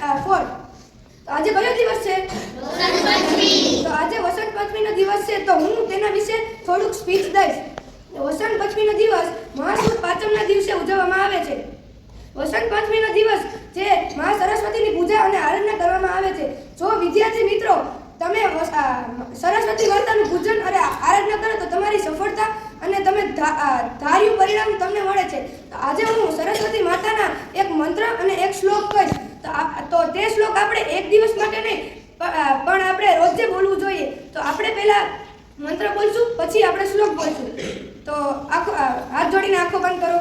4. તો આજે કયો દિવસ છે? તો આજે વસંત પંચમીનો દિવસ છે, તો હું તેના વિશે થોડુંક સ્પીચ દઈશ. વસંત પંચમીનો દિવસ મહાસુદ પાંચમના દિવસે ઉજવવામાં આવે છે. વસંત પંચમીનો દિવસ જે મા સરસ્વતીની પૂજા અને આરાધના કરવામાં આવે છે. જો વિદ્યાર્થી મિત્રો તમે સરસ્વતી માતાનું પૂજન અને આરાધના કરો તો તમારી સફળતા અને તમે ધાર્યું પરિણામ તમને મળે છે. તો આજે હું સરસ્વતી માતાના એક મંત્ર અને એક શ્લોક કહીશ. તો તે શ્લોક આપણે એક દિવસ માટે નહીં પણ આપણે રોજે બોલવું જોઈએ. તો આપણે પહેલા મંત્ર બોલશું, પછી આપણે શ્લોક બોલશું. તો હાથ જોડીને આંખો બંધ કરો.